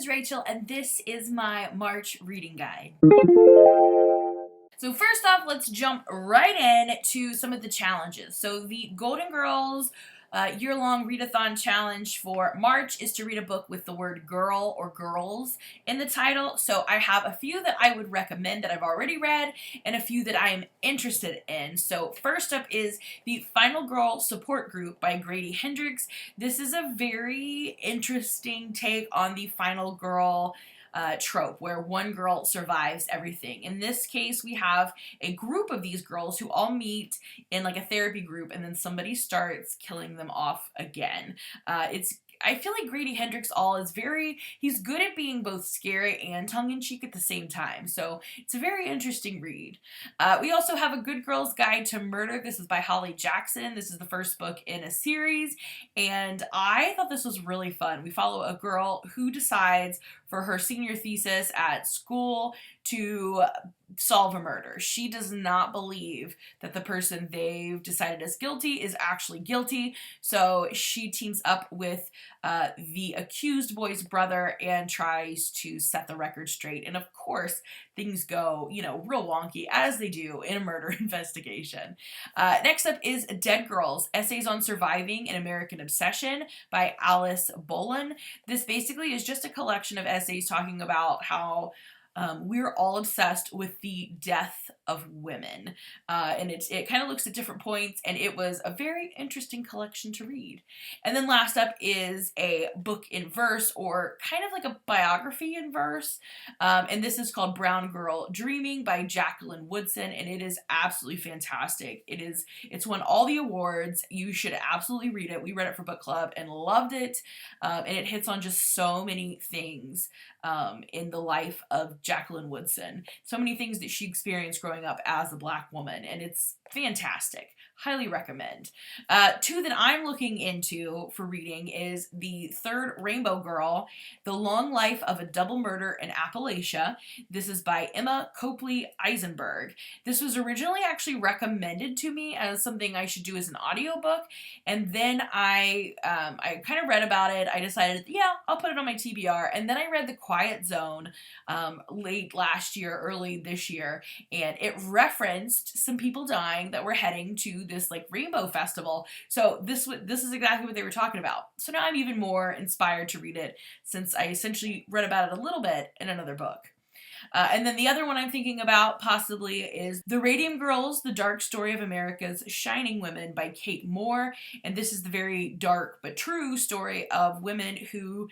is Rachel, and this is my March reading guide. So first off, let's jump right in to some of the challenges. So the Golden Girls year-long readathon challenge for March is to read a book with the word girl or girls in the title. So I have a few that I would recommend that I've already read and a few that I am interested in. So first up is the Final Girl Support Group by Grady Hendrix. This is a very interesting take on the final girl trope where one girl survives everything. In this case, we have a group of these girls who all meet in like a therapy group, and then somebody starts killing them off again. I feel like Grady Hendrix he's good at being both scary and tongue-in-cheek at the same time, so it's a very interesting read. We also have A Good Girl's Guide to Murder. This is by Holly Jackson. This is the first book in a series, and I thought this was really fun. We follow a girl who decides for her senior thesis at school to solve a murder. She does not believe that the person they've decided is guilty is actually guilty, so she teams up with the accused boy's brother and tries to set the record straight. And of course, things go, real wonky, as they do in a murder investigation. Next up is Dead Girls, Essays on Surviving an American Obsession by Alice Bolan. This basically is just a collection of essays talking about how we're all obsessed with the death of women, and it kind of looks at different points, and it was a very interesting collection to read. And then last up is a book in verse, or kind of like a biography in verse, and this is called Brown Girl Dreaming by Jacqueline Woodson, and it is absolutely fantastic. It's won all the awards. You should absolutely read it. We read it for book club and loved it, and it hits on just so many things in the life of Jacqueline Woodson. So many things that she experienced growing up as a Black woman, and it's fantastic. Highly recommend. Two that I'm looking into for reading is the third Rainbow Girl, The Long Life of a Double Murder in Appalachia. This is by Emma Copley Eisenberg. This was originally actually recommended to me as something I should do as an audiobook, and then I kind of read about it. I decided, yeah, I'll put it on my TBR, and then I read The Quiet Zone late last year, early this year, and it referenced some people dying that were heading to this like rainbow festival. So this is exactly what they were talking about. So now I'm even more inspired to read it, since I essentially read about it a little bit in another book. And then the other one I'm thinking about possibly is The Radium Girls, The Dark Story of America's Shining Women by Kate Moore. And this is the very dark but true story of women who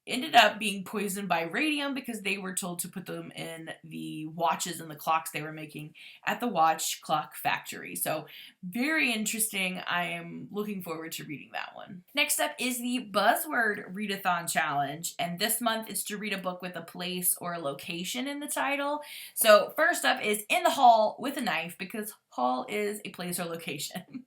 ended up being poisoned by radium because they were told to put them in the watches and the clocks they were making at the watch clock factory. So very interesting. I am looking forward to reading that one. Next up is the Buzzword Readathon Challenge, and this month it's to read a book with a place or a location in the title. So first up is In the Hall with a Knife, because hall is a place or location.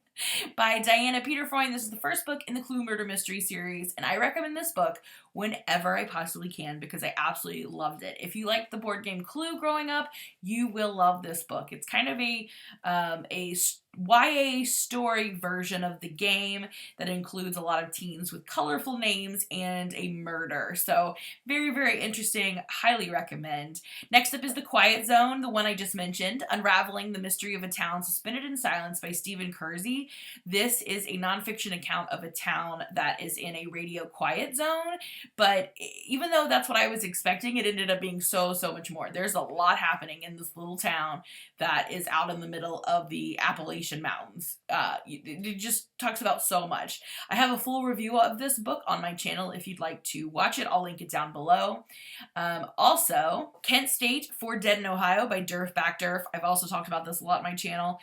By Diana Peterfoyn. This is the first book in the Clue Murder Mystery series, and I recommend this book whenever I possibly can because I absolutely loved it. If you liked the board game Clue growing up, you will love this book. It's kind of a YA story version of the game that includes a lot of teens with colorful names and a murder. So very, very interesting. Highly recommend. Next up is The Quiet Zone, the one I just mentioned, Unraveling the Mystery of a Town Suspended in Silence by Stephen Kersey. This is a nonfiction account of a town that is in a radio quiet zone, but even though that's what I was expecting, it ended up being so much more. There's a lot happening in this little town that is out in the middle of the Appalachian Mountains. It just talks about so much. I have a full review of this book on my channel if you'd like to watch it. I'll link it down below. Also, Kent State for Dead in Ohio by Derf Backderf. I've also talked about this a lot on my channel.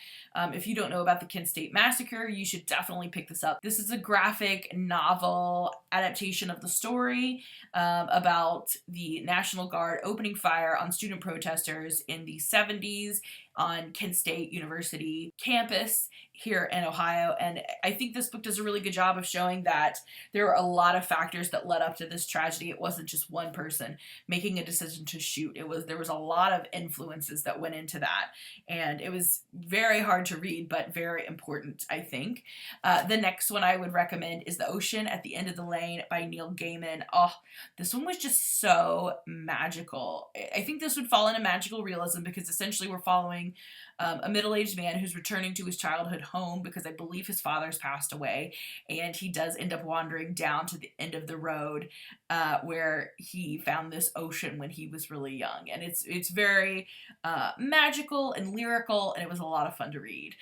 If you don't know about the Kent State Massacre, you should definitely pick this up. This is a graphic novel adaptation of the story about the National Guard opening fire on student protesters in the 70s on Kent State University campus here in Ohio, and I think this book does a really good job of showing that there are a lot of factors that led up to this tragedy. It wasn't just one person making a decision to shoot. There was a lot of influences that went into that, and it was very hard to read, but very important, I think. The next one I would recommend is The Ocean at the End of the Lane by Neil Gaiman. Oh, this one was just so magical. I think this would fall into magical realism because essentially we're following a middle-aged man who's returning to his childhood home because I believe his father's passed away, and he does end up wandering down to the end of the road where he found this ocean when he was really young, and it's very magical and lyrical, and it was a lot of fun to read.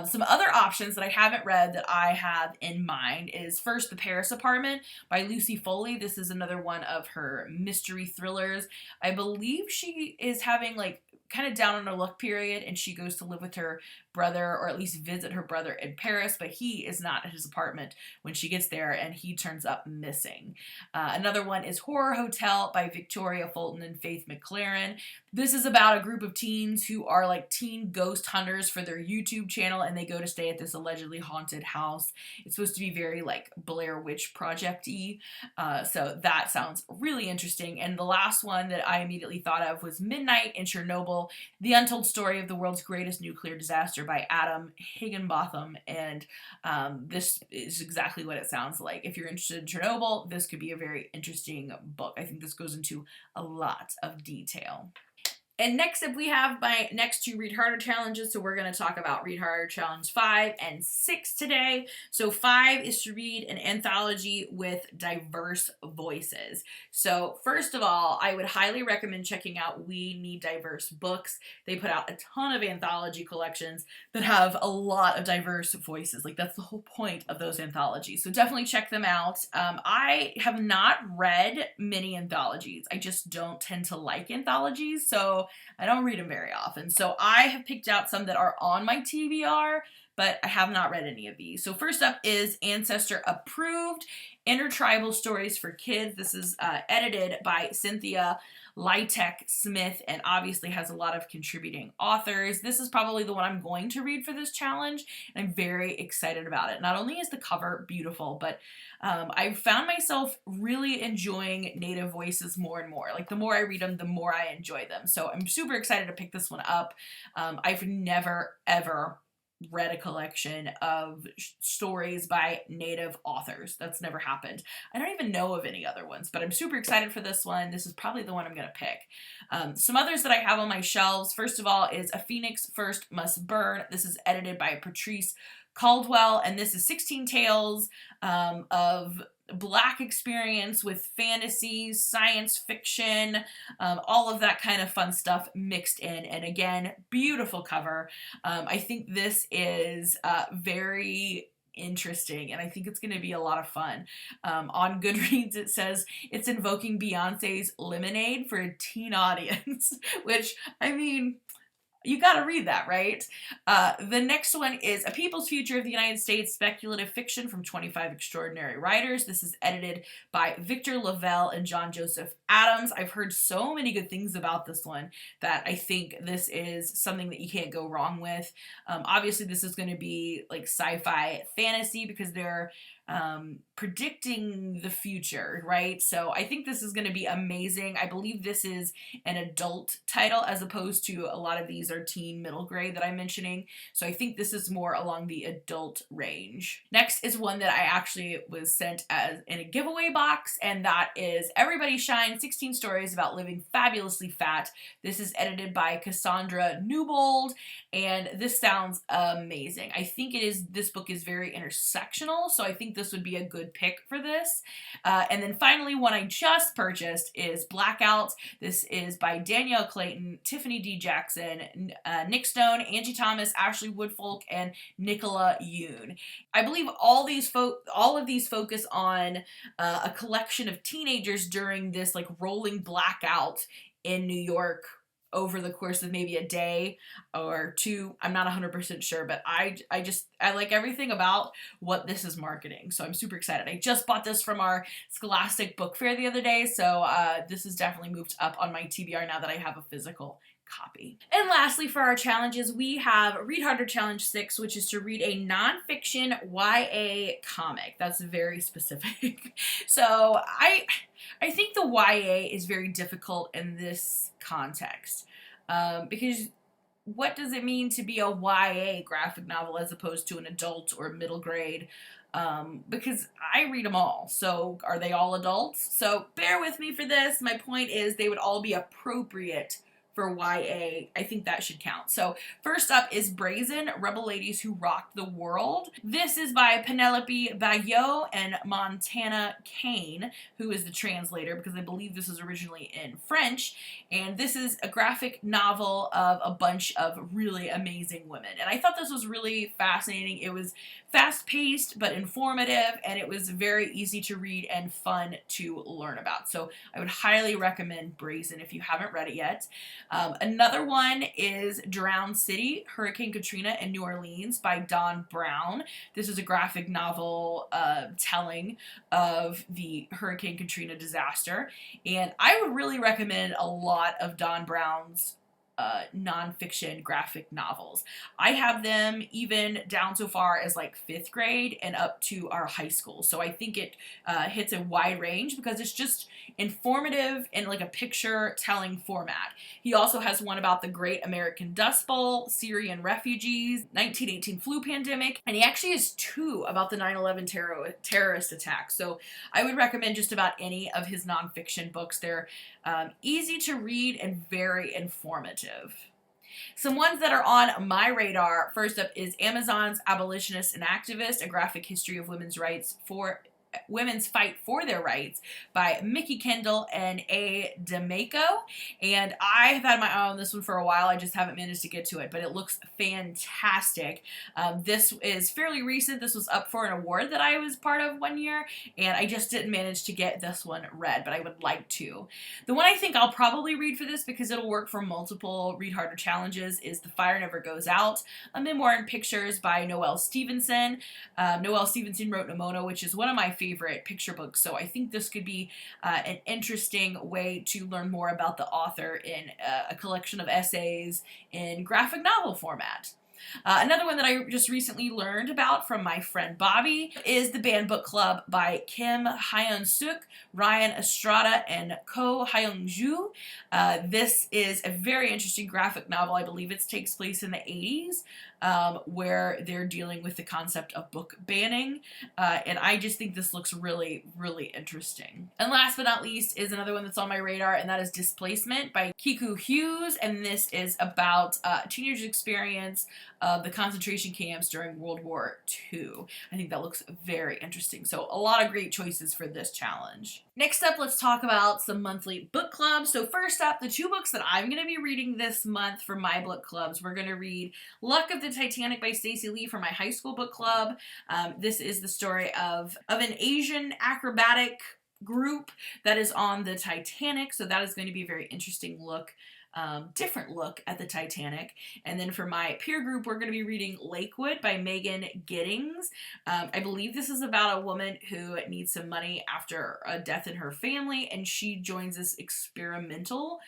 Some other options that I haven't read that I have in mind is first The Paris Apartment by Lucy Foley. This is another one of her mystery thrillers. I believe she is having like kind of down on her luck period, and she goes to live with her brother, or at least visit her brother in Paris, but he is not at his apartment when she gets there, and he turns up missing. Another one is Horror Hotel by Victoria Fulton and Faith McLaren. This is about a group of teens who are like teen ghost hunters for their YouTube channel, and they go to stay at this allegedly haunted house. It's supposed to be very like Blair Witch Project-y, so that sounds really interesting. And the last one that I immediately thought of was Midnight in Chernobyl, The Untold Story of the World's Greatest Nuclear Disaster by Adam Higginbotham, and this is exactly what it sounds like. If you're interested in Chernobyl, this could be a very interesting book. I think this goes into a lot of detail. And next up we have my next two Read Harder challenges. So we're going to talk about Read Harder Challenge 5 and 6 today. So 5 is to read an anthology with diverse voices. So first of all, I would highly recommend checking out We Need Diverse Books. They put out a ton of anthology collections that have a lot of diverse voices. Like that's the whole point of those anthologies. So definitely check them out. I have not read many anthologies. I just don't tend to like anthologies, so I don't read them very often. So I have picked out some that are on my TBR, but I have not read any of these. So first up is Ancestor Approved, Intertribal Stories for Kids. This is edited by Cynthia Lytek Smith and obviously has a lot of contributing authors. This is probably the one I'm going to read for this challenge, and I'm very excited about it. Not only is the cover beautiful, but I've found myself really enjoying Native voices more and more. Like the more I read them, the more I enjoy them. So I'm super excited to pick this one up. I've never, ever read a collection of stories by Native authors. That's never happened. I don't even know of any other ones, but I'm super excited for this one. This is probably the one I'm going to pick. Some others that I have on my shelves, first of all, is A Phoenix First Must Burn. This is edited by Patrice Caldwell, and this is 16 tales of Black experience with fantasy, science fiction, all of that kind of fun stuff mixed in. And again, beautiful cover. I think this is very interesting, and I think it's going to be a lot of fun. On Goodreads, it says it's invoking Beyonce's Lemonade for a teen audience, which, I mean, you gotta read that, right? The next one is A People's Future of the United States, speculative fiction from 25 extraordinary writers. This is edited by Victor Lavelle and John Joseph Adams. I've heard so many good things about this one that I think this is something that you can't go wrong with. Obviously, this is going to be like sci-fi fantasy because they're predicting the future, right? So I think this is going to be amazing. I believe this is an adult title as opposed to a lot of these are teen middle grade that I'm mentioning. So I think this is more along the adult range. Next is one that I actually was sent as in a giveaway box, and that is Everybody Shine, 16 Stories About Living Fabulously Fat. This is edited by Cassandra Newbold, and this sounds amazing. I think this book is very intersectional, so I think this would be a good pick for this. And then finally, one I just purchased is Blackouts. This is by Danielle Clayton, Tiffany D. Jackson, Nick Stone, Angie Thomas, Ashley Woodfolk, and Nicola Yoon. I believe all of these focus on a collection of teenagers during this like rolling blackout in New York over the course of maybe a day or two. I'm not 100% sure, but I like everything about what this is marketing. So I'm super excited. I just bought this from our Scholastic Book Fair the other day. So this has definitely moved up on my TBR now that I have a physical copy. And lastly, for our challenges, we have Read Harder Challenge 6, which is to read a nonfiction YA comic. That's very specific. So I think the YA is very difficult in this context, because what does it mean to be a YA graphic novel as opposed to an adult or middle grade? Because I read them all. So are they all adults? So bear with me for this. My point is they would all be appropriate for YA. I think that should count. So first up is Brazen, Rebel Ladies Who Rocked the World. This is by Penelope Bayo and Montana Kane, who is the translator, because I believe this was originally in French. And this is a graphic novel of a bunch of really amazing women. And I thought this was really fascinating. It was fast-paced but informative, and it was very easy to read and fun to learn about. So I would highly recommend Brazen if you haven't read it yet. Another one is Drowned City, Hurricane Katrina in New Orleans by Dawn Brown. This is a graphic novel telling of the Hurricane Katrina disaster, and I would really recommend a lot of Dawn Brown's nonfiction graphic novels. I have them even down so far as like 5th grade and up to our high school. So I think it hits a wide range because it's just informative in like a picture telling format. He also has one about the Great American Dust Bowl, Syrian refugees, 1918 flu pandemic, and he actually has 2 about the 9/11 terrorist attack. So I would recommend just about any of his nonfiction books. They're easy to read and very informative. Some ones that are on my radar, first up is Amazon's Abolitionist and Activist, A Graphic History of Women's Fight for Their Rights by Mickey Kendall and A. D'Amico. And I have had my eye on this one for a while. I just haven't managed to get to it, but it looks fantastic. This is fairly recent. This was up for an award that I was part of one year, and I just didn't manage to get this one read, but I would like to. The one I think I'll probably read for this, because it'll work for multiple Read Harder challenges, is The Fire Never Goes Out, a memoir in pictures by Noelle Stevenson. Noelle Stevenson wrote Nimona, which is one of my favorite picture books, so I think this could be an interesting way to learn more about the author in a collection of essays in graphic novel format. Another one that I just recently learned about from my friend Bobby is The Banned Book Club by Kim Hyun-suk, Ryan Estrada, and Ko Hyung-ju. This is a very interesting graphic novel. I believe it takes place in the 80s, where they're dealing with the concept of book banning, and I just think this looks really, really interesting. And last but not least is another one that's on my radar, and that is Displacement by Kiku Hughes, and this is about a teenager's experience of the concentration camps during World War II. I think that looks very interesting. So a lot of great choices for this challenge. Next up, let's talk about some monthly book clubs. So first up, the 2 books that I'm going to be reading this month for my book clubs. We're going to read Luck of the Titanic by Stacey Lee for my high school book club. This is the story of an Asian acrobatic group that is on the Titanic. So that is going to be a very interesting look. Different look at the Titanic. And then for my peer group, we're going to be reading Lakewood by Megan Giddings. I believe this is about a woman who needs some money after a death in her family, and she joins this experimental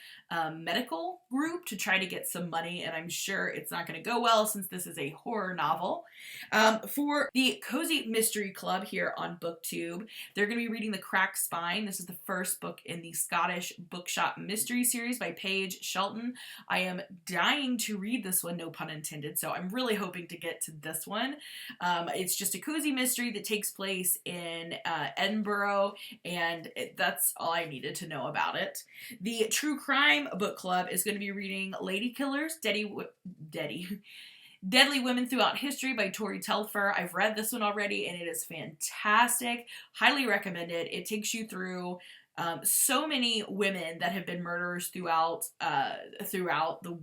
medical group to try to get some money, and I'm sure it's not going to go well since this is a horror novel. For the Cozy Mystery Club here on BookTube, they're going to be reading The Cracked Spine. This is the first book in the Scottish Bookshop mystery series by Paige Sheldon. I am dying to read this one, no pun intended, so I'm really hoping to get to this one. It's just a cozy mystery that takes place in Edinburgh, and that's all I needed to know about it. The True Crime Book Club is going to be reading Lady Killers, Deadly Women Throughout History by Tori Telfer. I've read this one already, and it is fantastic. Highly recommended. It takes you through so many women that have been murderers throughout the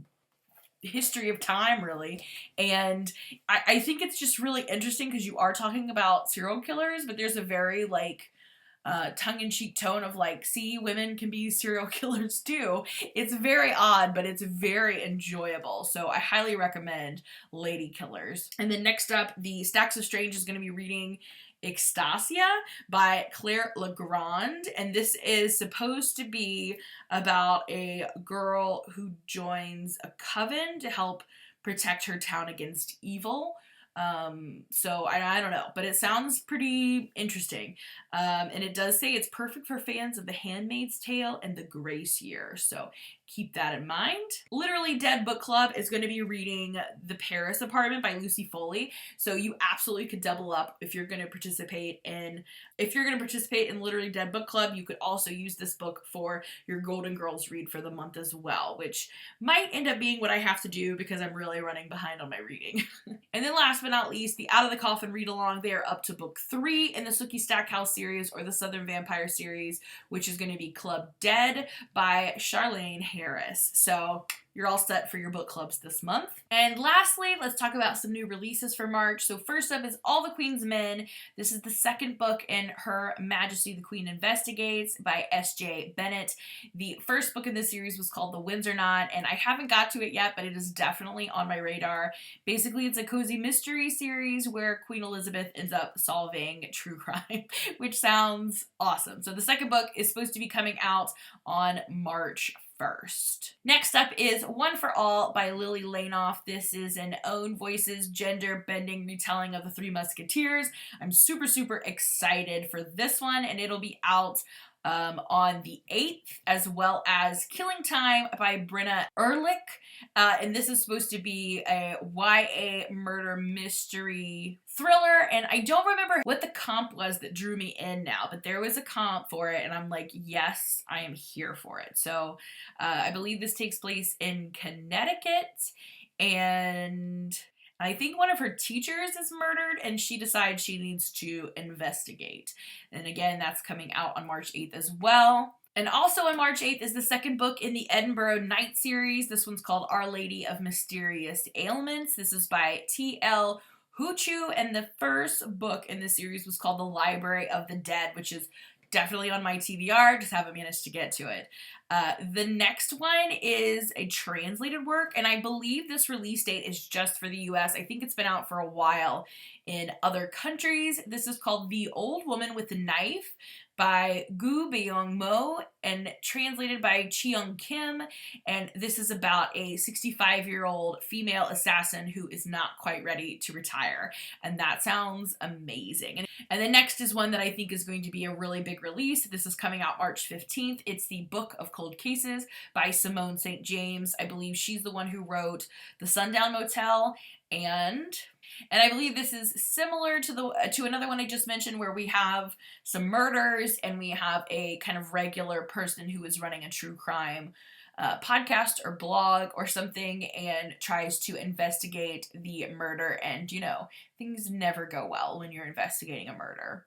history of time, really. And I think it's just really interesting because you are talking about serial killers, but there's a very tongue-in-cheek tone of see, women can be serial killers too. It's very odd, but it's very enjoyable. So I highly recommend Lady Killers. And then next up, the Stacks of Strange is going to be reading Extasia by Claire Legrand, and this is supposed to be about a girl who joins a coven to help protect her town against evil. So I don't know, but it sounds pretty interesting. And it does say it's perfect for fans of The Handmaid's Tale and The Grace Year, so keep that in mind. Literally Dead Book Club is going to be reading The Paris Apartment by Lucy Foley, so you absolutely could double up if you're going to participate in Literally Dead Book Club. You could also use this book for your Golden Girls read for the month as well, which might end up being what I have to do because I'm really running behind on my reading. And then last but not least, the Out of the Coffin read-along. They are up to book 3 in the Sookie Stackhouse series, or the Southern Vampire series, which is going to be Club Dead by Charlaine Harris. So you're all set for your book clubs this month. And lastly, let's talk about some new releases for March. So first up is All the Queen's Men. This is the second book in Her Majesty the Queen Investigates by S.J. Bennett. The first book in this series was called The Windsor Knot, and I haven't got to it yet, but it is definitely on my radar. Basically, it's a cozy mystery series where Queen Elizabeth ends up solving true crime, which sounds awesome. So the second book is supposed to be coming out on March 1st. Next up is One for All by Lily Lainoff. This is an own voices, gender-bending retelling of the Three Musketeers. I'm super excited for this one, and it'll be out on the 8th, as well as Killing Time by Brenna Ehrlich. And this is supposed to be a YA murder mystery thriller, and I don't remember what the comp was that drew me in now, but there was a comp for it, and I'm like, yes, I am here for it. So I believe this takes place in Connecticut, and I think one of her teachers is murdered, and she decides she needs to investigate. And again, that's coming out on March 8th as well. And also on March 8th is the second book in the Edinburgh Night series. This one's called Our Lady of Mysterious Ailments. This is by T.L. Huchu, and the first book in the series was called The Library of the Dead, which is definitely on my TBR, just haven't managed to get to it. The next one is a translated work, and I believe this release date is just for the US. I think it's been out for a while in other countries. This is called The Old Woman with the Knife by Gu Byung Mo and translated by Cheong Kim. And this is about a 65-year-old female assassin who is not quite ready to retire. And that sounds amazing. And the next is one that I think is going to be a really big release. This is coming out March 15th. It's The Book of Cold Cases by Simone St. James. I believe she's the one who wrote The Sundown Motel, and I believe this is similar to another one I just mentioned, where we have some murders and we have a kind of regular person who is running a true crime podcast or blog or something and tries to investigate the murder, and things never go well when you're investigating a murder.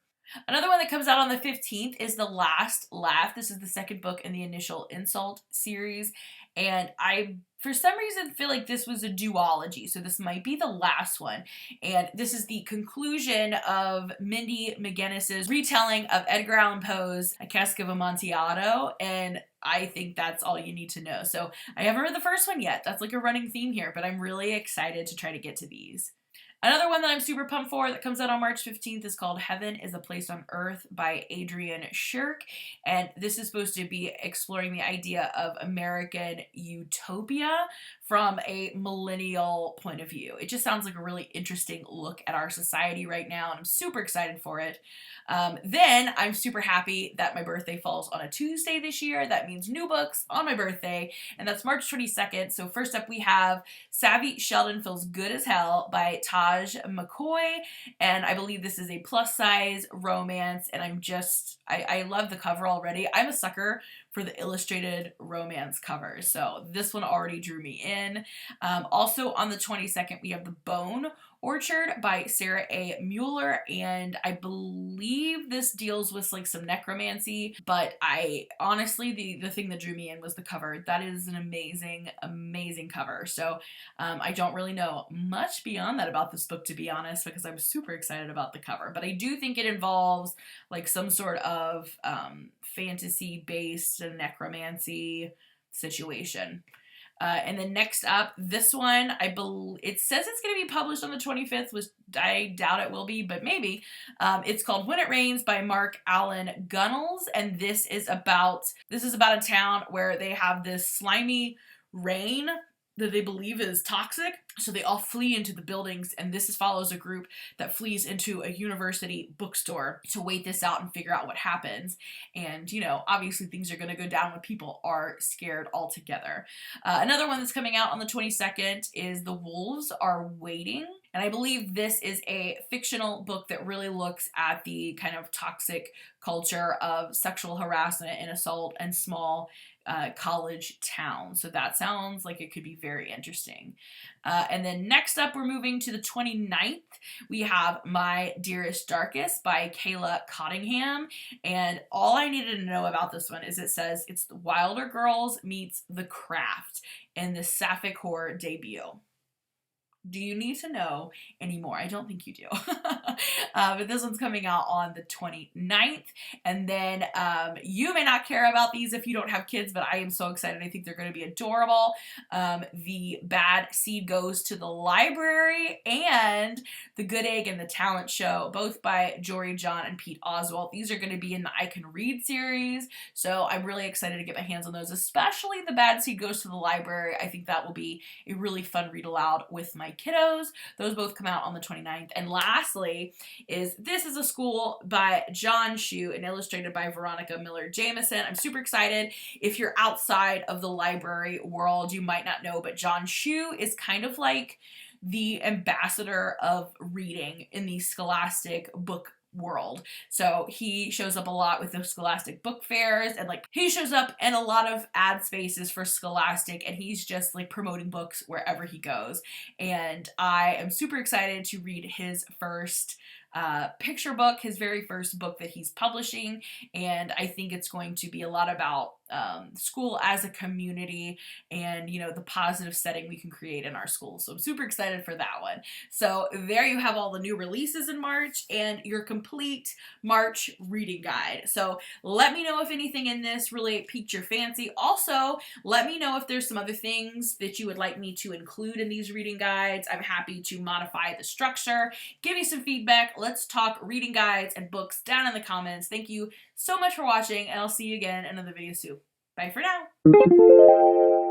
Another one that comes out on the 15th is The Last Laugh. This is the second book in the Initial Insult series, and I, for some reason, feel like this was a duology, so this might be the last one. And this is the conclusion of Mindy McGinnis's retelling of Edgar Allan Poe's A Cask of Amontillado, and I think that's all you need to know. So I haven't read the first one yet. That's like a running theme here, but I'm really excited to try to get to these. Another one that I'm super pumped for that comes out on March 15th is called Heaven is a Place on Earth by Adrian Shirk. And this is supposed to be exploring the idea of American utopia from a millennial point of view. It just sounds like a really interesting look at our society right now, and I'm super excited for it. Then I'm super happy that my birthday falls on a Tuesday this year. That means new books on my birthday, and that's March 22nd. So first up we have Savvy Sheldon Feels Good as Hell by Taj McCoy, and I believe this is a plus size romance, and I love the cover already. I'm a sucker for the illustrated romance covers, so this one already drew me in. Also on the 22nd we have The Bone Orchard by Sarah A. Mueller, and I believe this deals with like some necromancy, but I honestly, the thing that drew me in was the cover. That is an amazing cover. So I don't really know much beyond that about this book, to be honest, because I'm super excited about the cover, but I do think it involves like some sort of fantasy based necromancy situation. And then next up, this one, it says it's going to be published on the 25th, which I doubt it will be, but maybe. It's called When It Rains by Mark Allen Gunnels, and this is about a town where they have this slimy rain that they believe is toxic, so they all flee into the buildings, and this follows a group that flees into a university bookstore to wait this out and figure out what happens. And, you know, obviously things are going to go down when people are scared altogether. Another one that's coming out on the 22nd is The Wolves Are Waiting, and I believe this is a fictional book that really looks at the kind of toxic culture of sexual harassment and assault in small college town. So that sounds like it could be very interesting. And then next up, we're moving to the 29th. We have My Dearest Darkest by Kayla Cottingham. And all I needed to know about this one is it says it's the Wilder Girls meets The Craft in the sapphic horror debut. Do you need to know anymore? I don't think you do. But this one's coming out on the 29th. And then you may not care about these if you don't have kids, but I am so excited. I think they're going to be adorable. The Bad Seed Goes to the Library and The Good Egg and the Talent Show, both by Jory John and Pete Oswalt. These are going to be in the I Can Read series. So I'm really excited to get my hands on those, especially The Bad Seed Goes to the Library. I think that will be a really fun read aloud with my kiddos. Those both come out on the 29th. And lastly is This Is a School by John Shue and illustrated by Veronica Miller Jameson. I'm super excited. If you're outside of the library world, you might not know, but John Shue is kind of like the ambassador of reading in the scholastic book world. So he shows up a lot with the Scholastic book fairs, and like he shows up in a lot of ad spaces for Scholastic, and he's just like promoting books wherever he goes. And I am super excited to read his first picture book, his very first book that he's publishing, and I think it's going to be a lot about school as a community and, you know, the positive setting we can create in our schools. So I'm super excited for that one. So there you have all the new releases in March and your complete March reading guide. So let me know if anything in this really piqued your fancy. Also, let me know if there's some other things that you would like me to include in these reading guides. I'm happy to modify the structure. Give me some feedback. Let's talk reading guides and books down in the comments. Thank you so much for watching, and I'll see you again in another video soon. Bye for now.